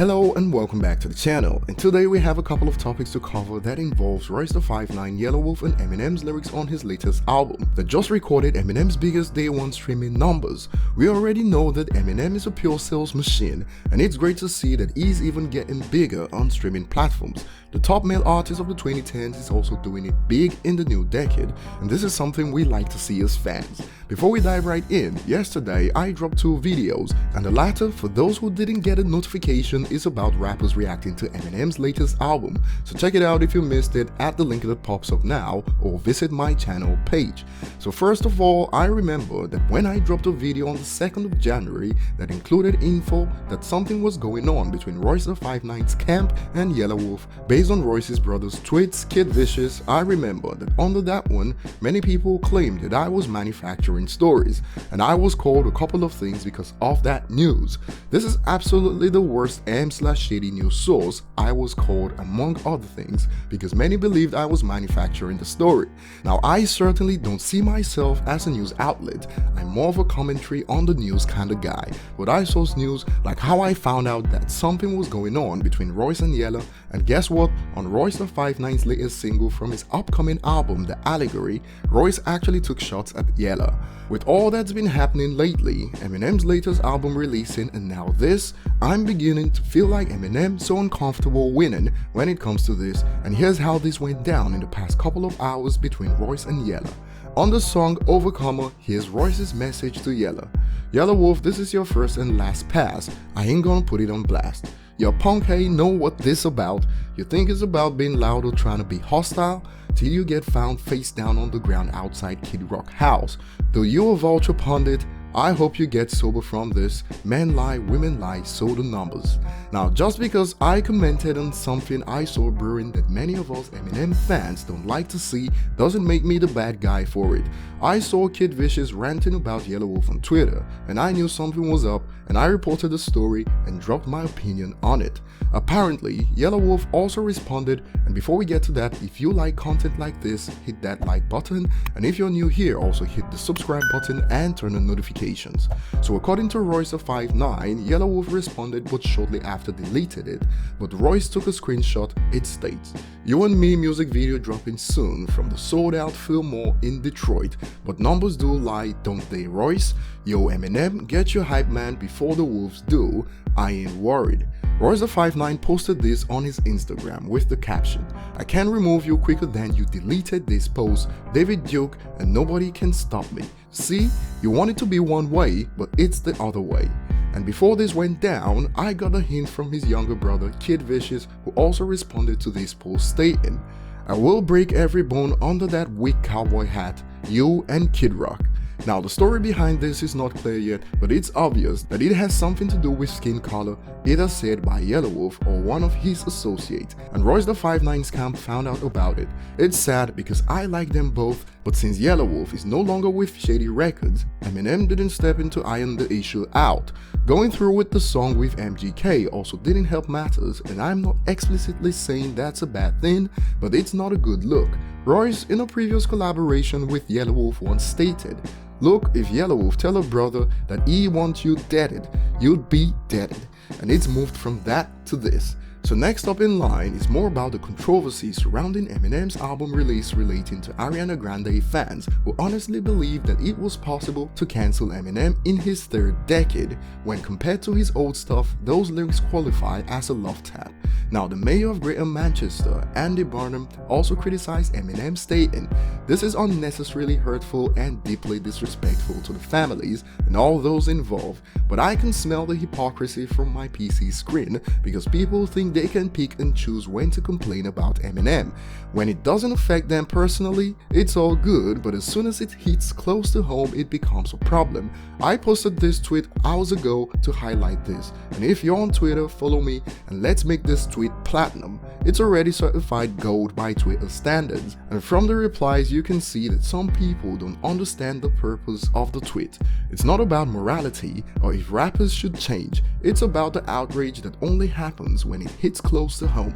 Hello and welcome back to the channel, and today we have a couple of topics to cover that involves Royce the 5'9", Yelawolf and Eminem's lyrics on his latest album that just recorded Eminem's biggest day one streaming numbers. We already know that Eminem is a pure sales machine, and it's great to see that he's even getting bigger on streaming platforms. The top male artist of the 2010s is also doing it big in the new decade, and this is something we like to see as fans. Before we dive right in, yesterday I dropped 2 videos, and the latter, for those who didn't get a notification, is about rappers reacting to Eminem's latest album, so check it out if you missed it at the link that pops up now, or visit my channel page. So first of all, I remember that when I dropped a video on the 2nd of January that included info that something was going on between Royce the 5'9's camp and Yelawolf based on Royce's brother's tweets, Kid Vicious. I remember that under that one, many people claimed that I was manufacturing stories, and I was called a couple of things because of that news. This is absolutely the worst m/shady news source I was called, among other things, because many believed I was manufacturing the story. Now, I certainly don't see myself as a news outlet. I'm more of a commentary on the news kind of guy, but I source news like how I found out that something was going on between Royce and Yella, and guess what? On Royce the 5'9's latest single from his upcoming album, The Allegory, Royce actually took shots at Yella. With all that's been happening lately, Eminem's latest album releasing and now this, I'm beginning to feel like Eminem so uncomfortable winning when it comes to this, and here's how this went down in the past couple of hours between Royce and Yella. On the song Overcomer, here's Royce's message to Yella. Yelawolf, this is your first and last pass. I ain't gonna put it on blast. Your punk ain't know what this about. You think it's about being loud or trying to be hostile? Till you get found face down on the ground outside Kid Rock house. Though you a vulture pundit, I hope you get sober from this. Men lie, women lie, so the numbers. Now, just because I commented on something I saw brewing that many of us Eminem fans don't like to see doesn't make me the bad guy for it. I saw Kid Vicious ranting about Yelawolf on Twitter, and I knew something was up, and I reported the story and dropped my opinion on it. Apparently, Yelawolf also responded, and before we get to that, if you like content like this, hit that like button, and if you're new here, also hit the subscribe button and turn on notifications. So according to Royce the 5'9", Yelawolf responded but shortly after deleted it, but Royce took a screenshot. It states, "You and me music video dropping soon from the sold out Fillmore in Detroit, but numbers do lie, don't they, Royce? Yo Eminem, get your hype man before the wolves do, I ain't worried." Royce the 5'9" posted this on his Instagram with the caption, "I can remove you quicker than you deleted this post, David Duke, and nobody can stop me. See, you want it to be one way, but it's the other way." And before this went down, I got a hint from his younger brother, Kid Vicious, who also responded to this post stating, "I will break every bone under that weak cowboy hat, you and Kid Rock." Now, the story behind this is not clear yet, but it's obvious that it has something to do with skin color, either said by Yelawolf or one of his associates, and Royce the 5'9's camp found out about it. It's sad because I like them both, but since Yelawolf is no longer with Shady Records, Eminem didn't step in to iron the issue out. Going through with the song with MGK also didn't help matters, and I'm not explicitly saying that's a bad thing, but it's not a good look. Royce, in a previous collaboration with Yelawolf, once stated, "Look, if Yelawolf tell a brother that he wants you deaded, you'd be deaded." And it's moved from that to this. So next up in line is more about the controversy surrounding Eminem's album release relating to Ariana Grande fans who honestly believe that it was possible to cancel Eminem in his 3rd decade. When compared to his old stuff, those lyrics qualify as a love tap. Now, the mayor of Greater Manchester, Andy Burnham, also criticized Eminem, stating, "This is unnecessarily hurtful and deeply disrespectful to the families and all those involved, but I can smell the hypocrisy from my PC screen because people think they can pick and choose when to complain about Eminem. When it doesn't affect them personally, it's all good, but as soon as it hits close to home, it becomes a problem." I posted this tweet hours ago to highlight this, and if you're on Twitter, follow me and let's make this tweet platinum. It's already certified gold by Twitter standards, and from the replies you can see that some people don't understand the purpose of the tweet. It's not about morality or if rappers should change, it's about the outrage that only happens when it hits close to home.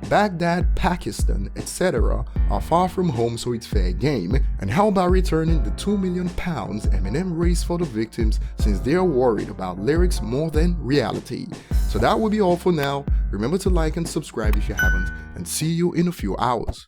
Baghdad, Pakistan, etc. are far from home, so it's fair game. And how about returning the £2 million Eminem raised for the victims, since they are worried about lyrics more than reality? So that will be all for now. Remember to like and subscribe if you haven't, and see you in a few hours.